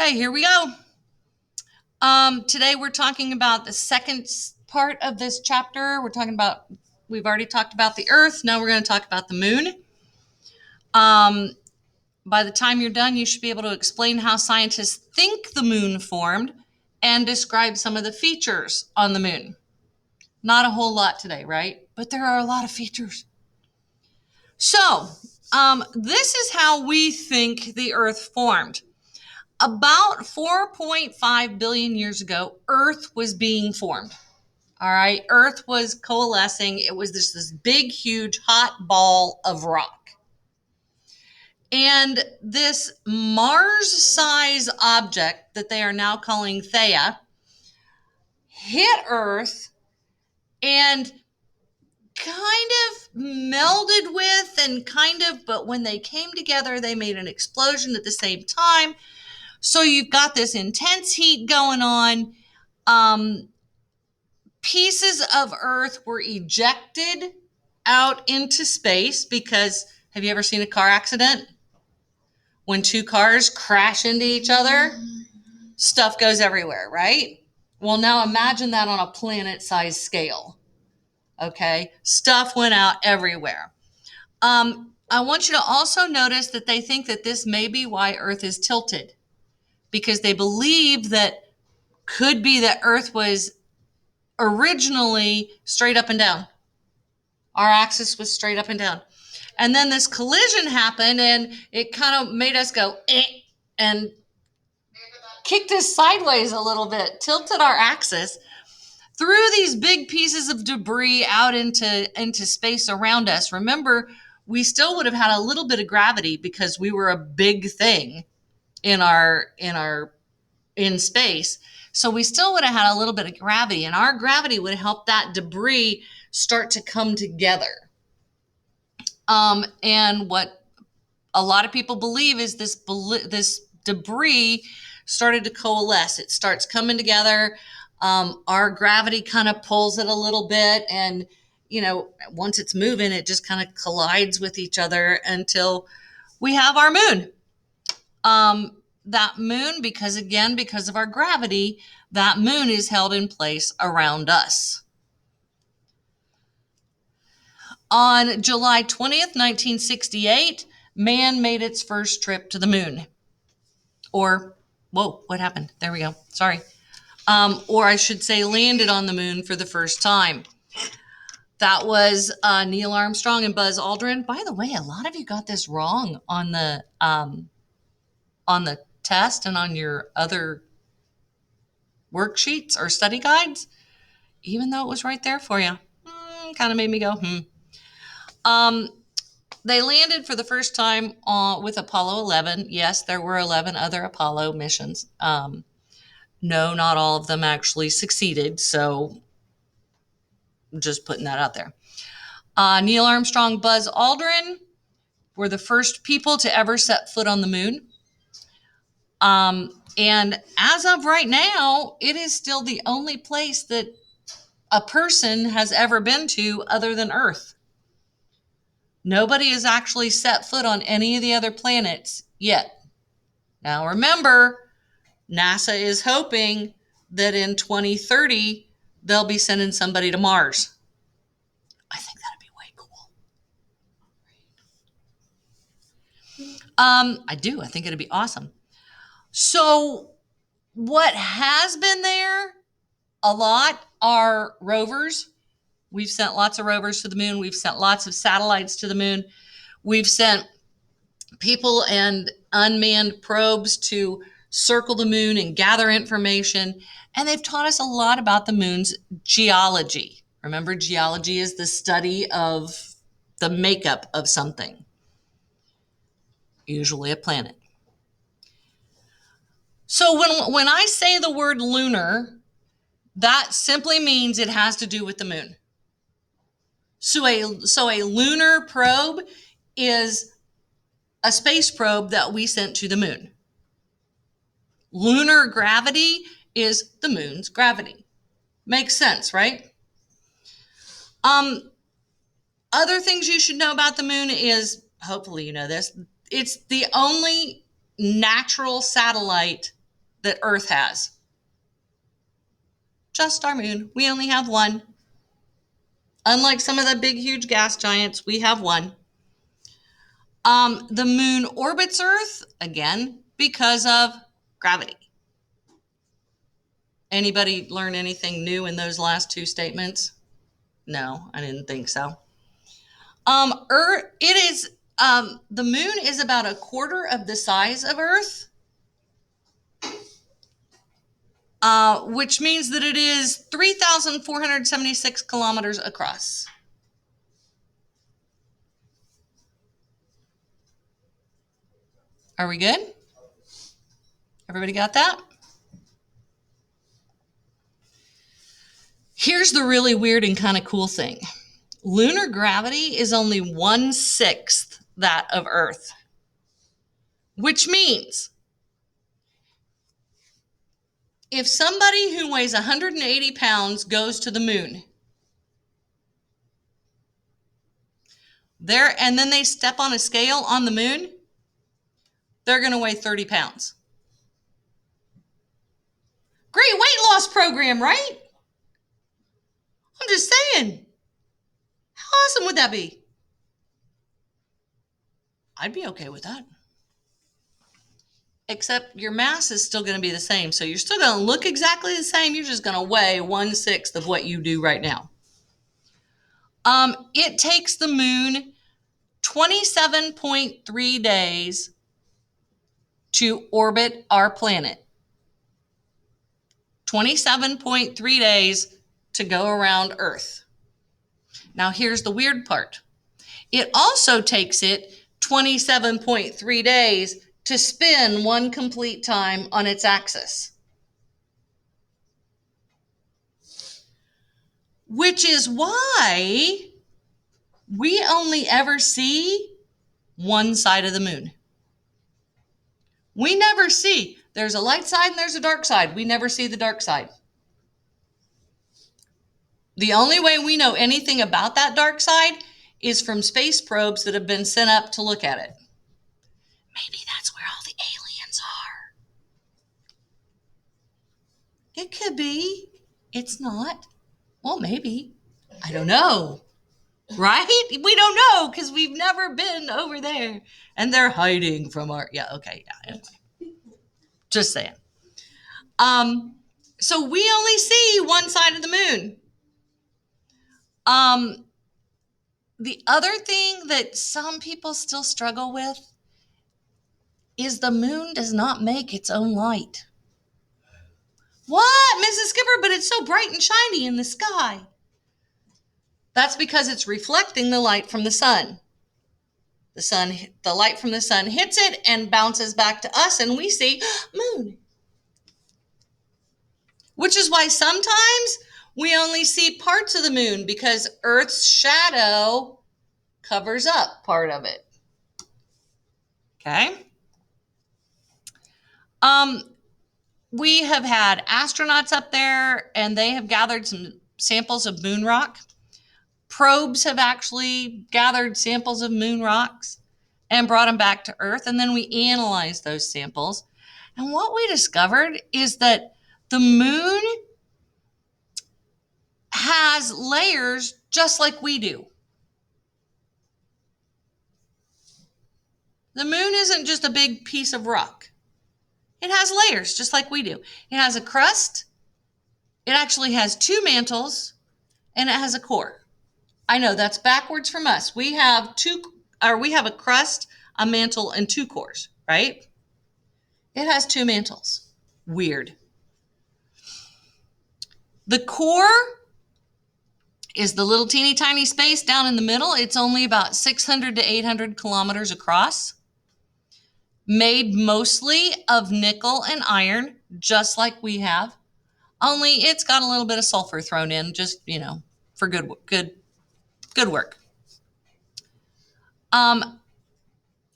Okay, here we go. Today we're talking about the second part of this chapter. We've already talked about the Earth. Now we're going to talk about the moon. Um, by the time you're done, you should be able to explain how scientists think the moon formed and describe some of the features on the moon. Not a whole lot today, right? But there are a lot of features. So, this is how we think the Earth formed. About 4.5 billion years ago, Earth was being formed. All right, Earth was coalescing. It was this big, huge, hot ball of rock. And this Mars-sized object that they are now calling Theia hit Earth and kind of melded with but when they came together, they made an explosion at the same time. So you've got this intense heat going on. Pieces of Earth were ejected out into space because have you ever seen a car accident? When two cars crash into each other, stuff goes everywhere, right? Well, now imagine that on a planet-sized scale. Okay, stuff went out everywhere. I want you to also notice that they think that this may be why Earth is tilted, because they believe that could be that Earth was originally straight up and down. Our axis was straight up and down. And then this collision happened and it kind of made us go, and kicked us sideways a little bit, tilted our axis, threw these big pieces of debris out into space around us. Remember, we still would have had a little bit of gravity because we were a big thing in space. So we still would have had a little bit of gravity, and our gravity would help that debris start to come together. And what a lot of people believe is this debris started to coalesce. It starts coming together. Our gravity kind of pulls it a little bit, and once it's moving, it just kind of collides with each other until we have our moon. That moon, because of our gravity, that moon is held in place around us. On July 20th, 1968, man made its first trip to the moon. Or, whoa, what happened? There we go. Sorry. Or I should say landed on the moon for the first time. That was Neil Armstrong and Buzz Aldrin. By the way, a lot of you got this wrong on the test and on your other worksheets or study guides, even though it was right there for you. Kind of made me go, They landed for the first time with Apollo 11. Yes, there were 11 other Apollo missions. No, not all of them actually succeeded, so just putting that out there. Neil Armstrong, Buzz Aldrin were the first people to ever set foot on the moon. And as of right now, it is still the only place that a person has ever been to other than Earth. Nobody has actually set foot on any of the other planets yet. Now remember, NASA is hoping that in 2030, they'll be sending somebody to Mars. I think that'd be way cool. I do. I think it'd be awesome. So what has been there a lot are rovers. We've sent lots of rovers to the moon. We've sent lots of satellites to the moon. We've sent people and unmanned probes to circle the moon and gather information. And they've taught us a lot about the moon's geology. Remember, geology is the study of the makeup of something, usually a planet. So when I say the word lunar, that simply means it has to do with the moon. So a lunar probe is a space probe that we sent to the moon. Lunar gravity is the moon's gravity. Makes sense, right? Other things you should know about the moon is, hopefully you know this, it's the only natural satellite that Earth has. Just our moon. We only have one. Unlike some of the big, huge gas giants, we have one. The moon orbits Earth, again, because of gravity. Anybody learn anything new in those last two statements? No, I didn't think so. The moon is about a quarter of the size of Earth, which means that it is 3,476 kilometers across. Are we good? Everybody got that? Here's the really weird and kind of cool thing. Lunar gravity is only 1/6 that of Earth, which means if somebody who weighs 180 pounds goes to the moon, and then they step on a scale on the moon, they're going to weigh 30 pounds. Great weight loss program, right? I'm just saying. How awesome would that be? I'd be okay with that. Except your mass is still going to be the same. So you're still going to look exactly the same. You're just going to weigh 1/6 of what you do right now. It takes the moon 27.3 days to orbit our planet. 27.3 days to go around Earth. Now here's the weird part. It also takes it 27.3 days to spin one complete time on its axis. Which is why we only ever see one side of the moon. We never see. There's a light side and there's a dark side. We never see the dark side. The only way we know anything about that dark side is from space probes that have been sent up to look at it. Maybe that's where all the aliens are. It could be. It's not. Well, maybe. I don't know. Right? We don't know because we've never been over there. And they're hiding from our... Yeah, okay. Yeah, anyway. Just saying. So we only see one side of the moon. The other thing that some people still struggle with is the moon does not make its own light. What, Mrs. Skipper? But it's so bright and shiny in the sky. That's because it's reflecting the light from the sun. The light from the sun hits it and bounces back to us, and we see moon. Which is why sometimes we only see parts of the moon because Earth's shadow covers up part of it. Okay? We have had astronauts up there, and they have gathered some samples of moon rock. Probes have actually gathered samples of moon rocks and brought them back to Earth, and then we analyzed those samples. And what we discovered is that the moon has layers just like we do. The moon isn't just a big piece of rock. It has layers just like we do. It has a crust. It actually has two mantles, and it has a core. I know that's backwards from us. We have a crust, a mantle, and two cores, right? It has two mantles. Weird. The core is the little teeny tiny space down in the middle. It's only about 600 to 800 kilometers across. Made mostly of nickel and iron, just like we have. Only it's got a little bit of sulfur thrown in, just, for good work.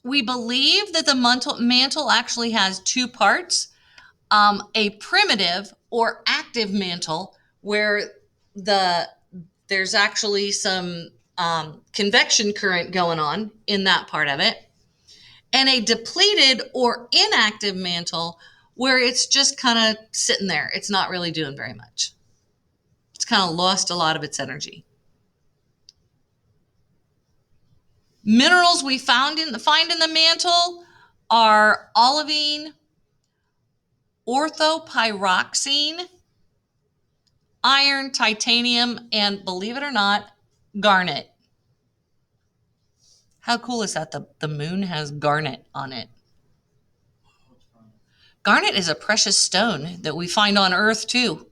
We believe that the mantle actually has two parts. A primitive or active mantle where there's actually some convection current going on in that part of it. And a depleted or inactive mantle where it's just kind of sitting there. It's not really doing very much. It's kind of lost a lot of its energy. Minerals we find in the mantle are olivine, orthopyroxene, iron, titanium, and believe it or not, garnet. How cool is that? The moon has garnet on it. Garnet is a precious stone that we find on Earth too.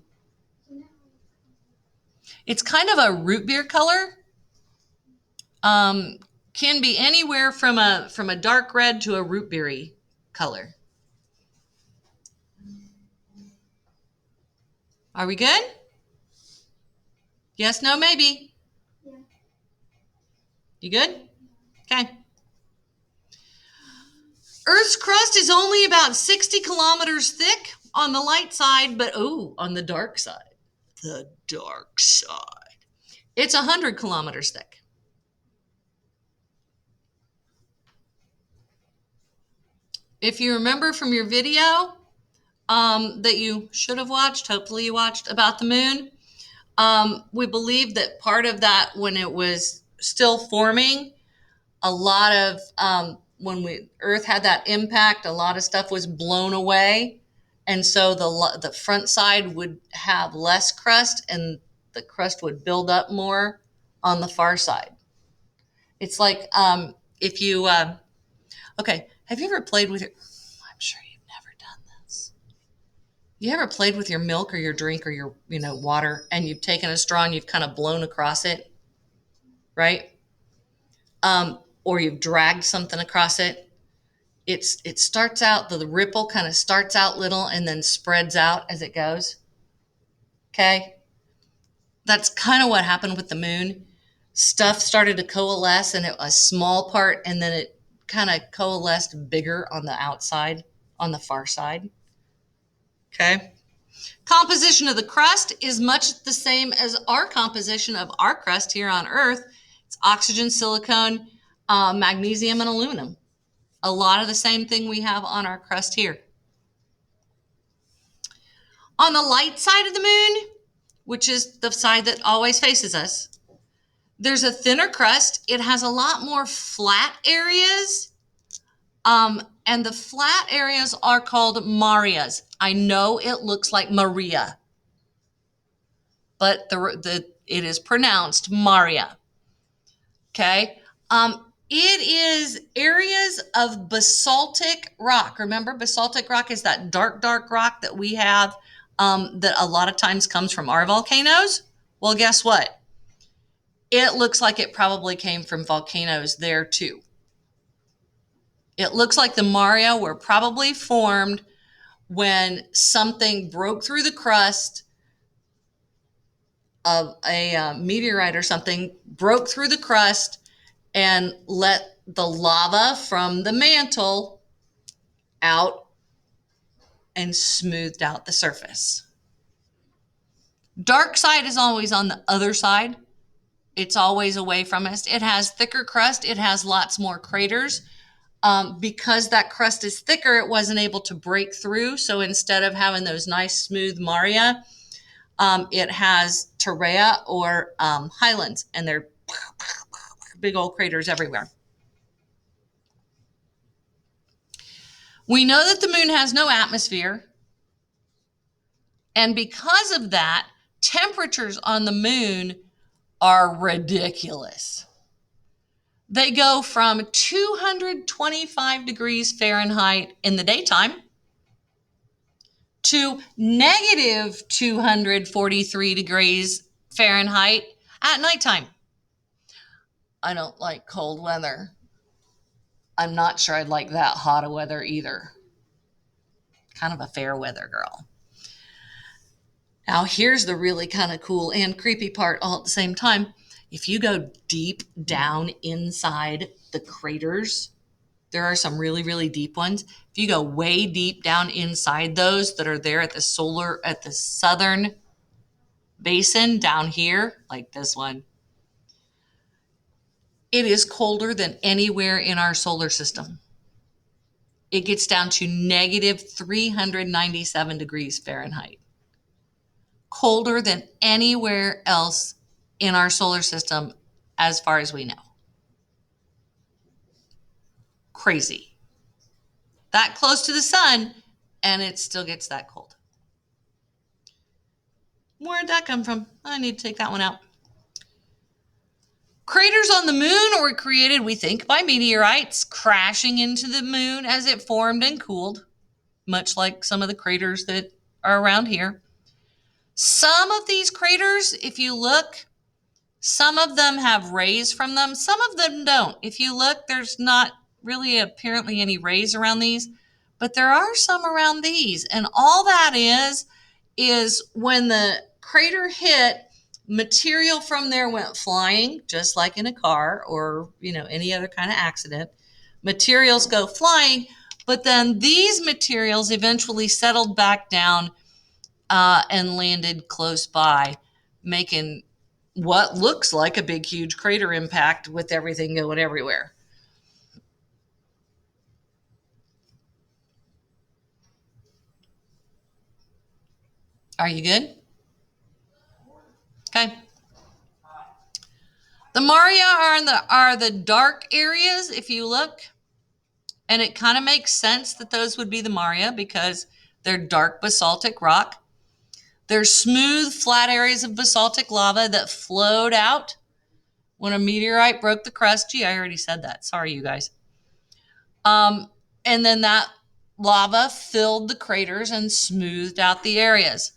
It's kind of a root beer color. Can be anywhere from a dark red to a root beery color. Are we good? Yes, no, maybe. Yeah. You good? Okay. Earth's crust is only about 60 kilometers thick on the light side, but on the dark side. The dark side. It's 100 kilometers thick. If you remember from your video that you should have watched, hopefully you watched, about the moon, we believe that part of that, when it was still forming, a lot of, when Earth had that impact, a lot of stuff was blown away. And so the front side would have less crust and the crust would build up more on the far side. It's like if you, okay, have you ever played with your, I'm sure you've never done this. You ever played with your milk or your drink or your, water, and you've taken a straw and you've kind of blown across it, right? Or you've dragged something across it. It starts out, the ripple kind of starts out little and then spreads out as it goes. Okay? That's kind of what happened with the moon. Stuff started to coalesce in a small part, and then it kind of coalesced bigger on the outside, on the far side. Okay? Composition of the crust is much the same as our composition of our crust here on Earth. It's oxygen, silicon, magnesium, and aluminum. A lot of the same thing we have on our crust here. On the light side of the moon, which is the side that always faces us, there's a thinner crust. It has a lot more flat areas. And the flat areas are called Marias. I know it looks like Maria, but it is pronounced Maria. Okay? It is areas of basaltic rock. Remember, basaltic rock is that dark, dark rock that we have that a lot of times comes from our volcanoes. Well, guess what? It looks like it probably came from volcanoes there too. It looks like the Maria were probably formed when something broke through the crust of a meteorite or something, broke through the crust and let the lava from the mantle out and smoothed out the surface. Dark side is always on the other side. It's always away from us. It has thicker crust. It has lots more craters. Because that crust is thicker, it wasn't able to break through. So instead of having those nice smooth Maria, it has Terrea or highlands, and they're big old craters everywhere. We know that the moon has no atmosphere. And because of that, temperatures on the moon are ridiculous. They go from 225 degrees Fahrenheit in the daytime to negative 243 degrees Fahrenheit at nighttime. I don't like cold weather. I'm not sure I'd like that hot of weather either. Kind of a fair weather girl. Now, here's the really kind of cool and creepy part all at the same time. If you go deep down inside the craters, there are some really, really deep ones. If you go way deep down inside those that are there at the southern basin down here, like this one, it is colder than anywhere in our solar system. it gets down to negative 397 degrees Fahrenheit. Colder than anywhere else in our solar system as far as we know. Crazy. That close to the sun, and it still gets that cold. Where'd that come from? I need to take that one out. Craters on the moon were created, we think, by meteorites crashing into the moon as it formed and cooled, much like some of the craters that are around here. Some of these craters, if you look, some of them have rays from them. Some of them don't. If you look, there's not really apparently any rays around these, but there are some around these. And all that is when the crater hit, material from there went flying, just like in a car or, any other kind of accident. Materials go flying, but then these materials eventually settled back down and landed close by, making what looks like a big, huge crater impact with everything going everywhere. Are you good? Okay. The Maria are the dark areas, if you look. And it kind of makes sense that those would be the Maria because they're dark basaltic rock. They're smooth, flat areas of basaltic lava that flowed out when a meteorite broke the crust. Gee, I already said that. Sorry, you guys. And then that lava filled the craters and smoothed out the areas.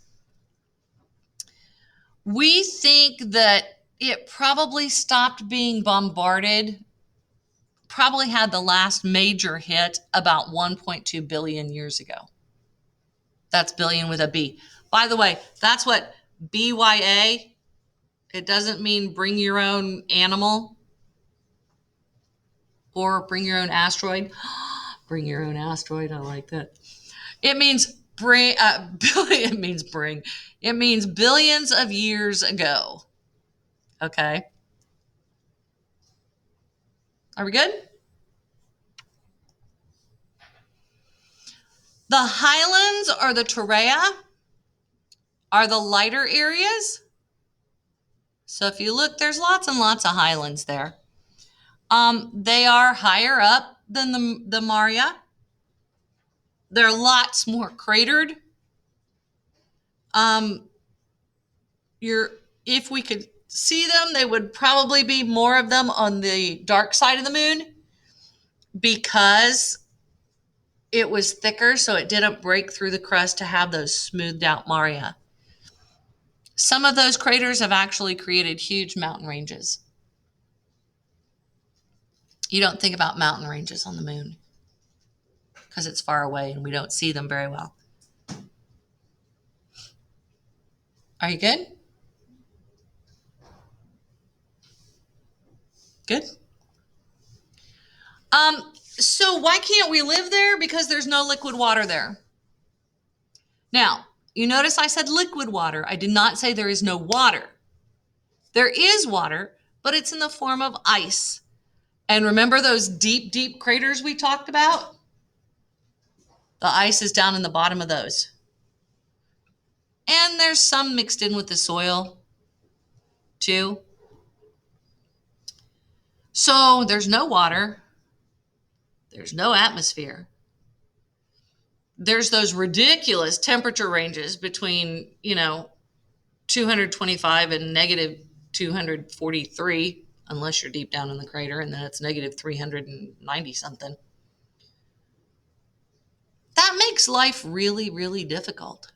We think that it probably stopped being bombarded, probably had the last major hit about 1.2 billion years ago. That's billion with a B. By the way, that's what BYA, it doesn't mean bring your own animal or bring your own asteroid. Bring your own asteroid, I like that. It means bring, it means billions of years ago. Okay. Are we good? The highlands or the terrea are the lighter areas. So if you look, there's lots and lots of highlands there. They are higher up than the Maria. They're lots more cratered. If we could see them, they would probably be more of them on the dark side of the moon because it was thicker, so it didn't break through the crust to have those smoothed out Maria. Some of those craters have actually created huge mountain ranges. You don't think about mountain ranges on the moon because it's far away and we don't see them very well. Are you good? Good. So why can't we live there? Because there's no liquid water there. Now, you notice I said liquid water. I did not say there is no water. There is water, but it's in the form of ice. And remember those deep, deep craters we talked about? The ice is down in the bottom of those. And there's some mixed in with the soil, too. So there's no water. There's no atmosphere. There's those ridiculous temperature ranges between, 225 and negative 243, unless you're deep down in the crater, and then it's negative 390 something. That makes life really, really difficult.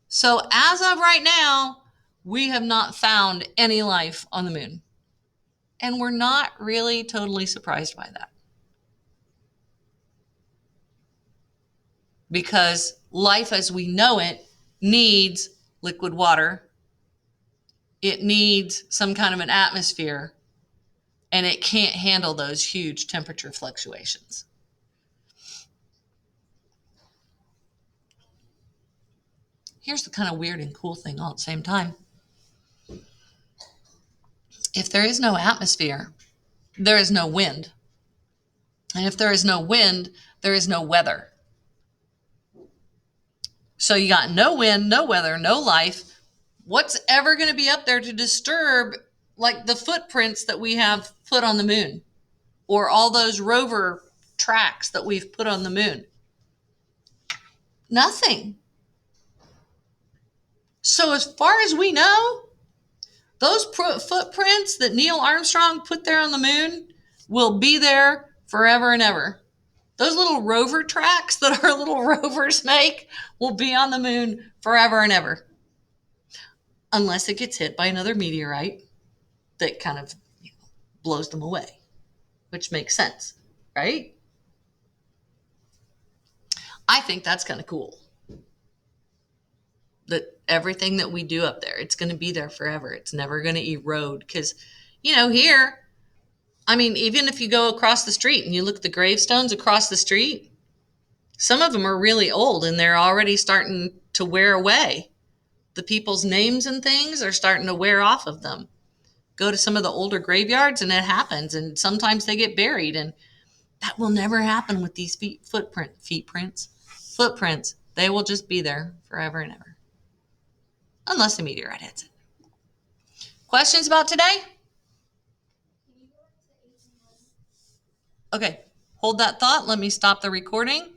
So as of right now, we have not found any life on the moon. And we're not really totally surprised by that. Because life as we know it needs liquid water. It needs some kind of an atmosphere, and it can't handle those huge temperature fluctuations. Here's the kind of weird and cool thing all at the same time. If there is no atmosphere, there is no wind. And if there is no wind, there is no weather. So you got no wind, no weather, no life. What's ever going to be up there to disturb like the footprints that we have put on the moon or all those rover tracks that we've put on the moon? Nothing. So as far as we know, those footprints that Neil Armstrong put there on the moon will be there forever and ever. Those little rover tracks that our little rovers make will be on the moon forever and ever. Unless it gets hit by another meteorite that kind of blows them away, which makes sense, right? I think that's kind of cool. That everything that we do up there, it's going to be there forever. It's never going to erode because, here, I mean, even if you go across the street and you look at the gravestones across the street, some of them are really old and they're already starting to wear away. The people's names and things are starting to wear off of them. Go to some of the older graveyards and it happens, and sometimes they get buried, and that will never happen with these footprints. They will just be there forever and ever. Unless a meteorite hits it. Questions about today? Okay, hold that thought. Let me stop the recording.